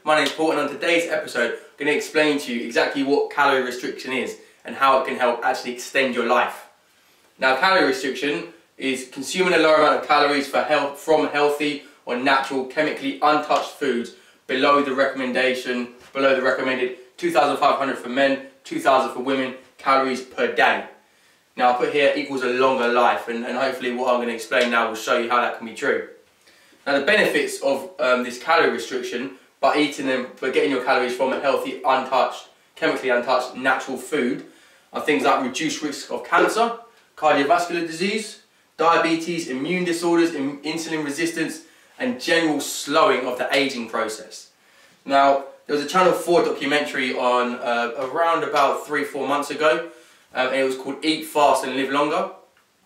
my name is Paul, and on today's episode I'm going to explain to you exactly what calorie restriction is and how it can help actually extend your life. Now, calorie restriction is consuming a lower amount of calories from healthy or natural, chemically untouched foods below the recommended 2,500 for men, 2,000 for women calories per day. Now, I put here equals a longer life, and hopefully what I'm going to explain now will show you how that can be true. Now, the benefits of this calorie restriction by getting your calories from a healthy, untouched, chemically untouched, natural food are things like reduced risk of cancer, cardiovascular disease, diabetes, immune disorders, insulin resistance, and general slowing of the aging process. Now, there was a Channel 4 documentary on around about 3-4 months ago, and it was called Eat Fast and Live Longer.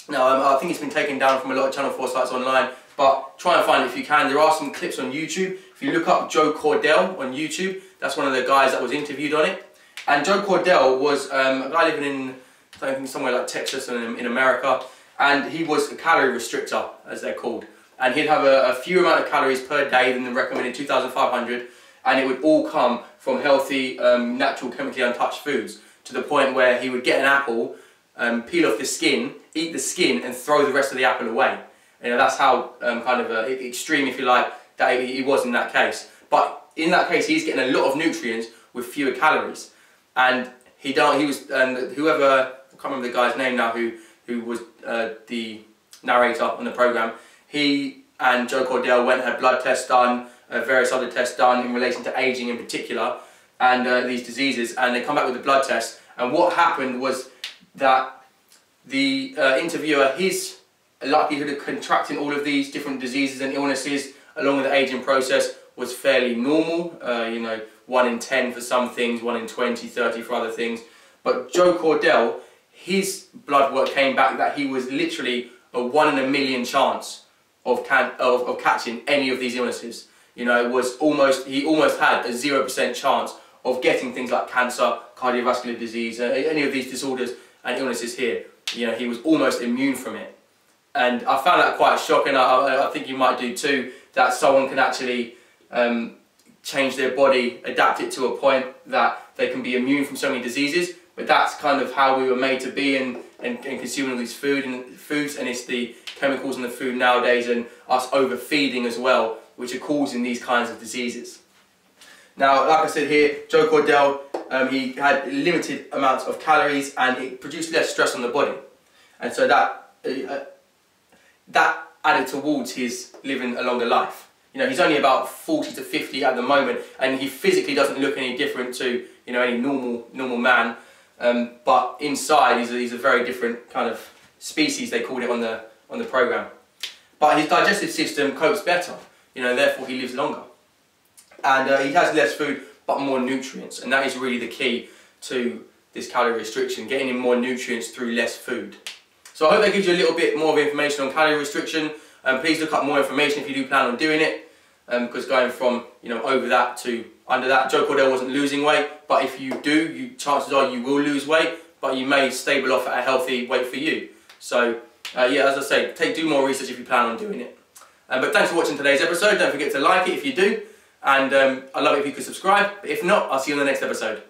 Now, I think it's been taken down from a lot of Channel 4 sites online, but try and find it if you can. There are some clips on YouTube. If you look up Joe Cordell on YouTube, that's one of the guys that was interviewed on it. And Joe Cordell was a guy living in, I think, somewhere like Texas in America, and he was a calorie restrictor, as they're called. And he'd have a fewer amount of calories per day than the recommended 2,500, and it would all come from healthy, natural, chemically untouched foods, to the point where he would get an apple, peel off the skin, eat the skin, and throw the rest of the apple away. You know, that's how kind of extreme, if you like, that he was in that case. But in that case, he's getting a lot of nutrients with fewer calories. And whoever, I can't remember the guy's name now, who was the narrator on the program, he and Joe Cordell went and had blood tests done, various other tests done in relation to aging in particular, and these diseases, and they come back with the blood test. And what happened was that the interviewer, his likelihood of contracting all of these different diseases and illnesses along with the aging process was fairly normal, you know, 1 in 10 for some things, 1 in 20, 30 for other things. But Joe Cordell, his blood work came back that he was literally a 1 in a million chance of catching any of these illnesses. You know, he almost had a 0% chance of getting things like cancer, cardiovascular disease, any of these disorders and illnesses here. You know, he was almost immune from it. And I found that quite shocking. I think you might do too, that someone can actually change their body, adapt it to a point that they can be immune from so many diseases. But that's kind of how we were made to be, and consuming all these foods, and it's the chemicals in the food nowadays and us overfeeding as well, which are causing these kinds of diseases. Now, like I said here, Joe Cordell, he had limited amounts of calories and it produced less stress on the body. And so that added towards his living a longer life. You know, he's only about 40 to 50 at the moment, and he physically doesn't look any different to, you know, any normal man. But inside, he's a very different kind of species, they called it on the program. But his digestive system copes better, you know, therefore he lives longer. And he has less food, but more nutrients, and that is really the key to this calorie restriction, getting in more nutrients through less food. So I hope that gives you a little bit more of information on calorie restriction. Please look up more information if you do plan on doing it, because going from, you know, over that to under that, Joe Cordell wasn't losing weight, but if you do, chances are you will lose weight, but you may stable off at a healthy weight for you. So yeah, as I say, do more research if you plan on doing it. But thanks for watching today's episode. Don't forget to like it if you do, and I'd love it if you could subscribe. But if not, I'll see you on the next episode.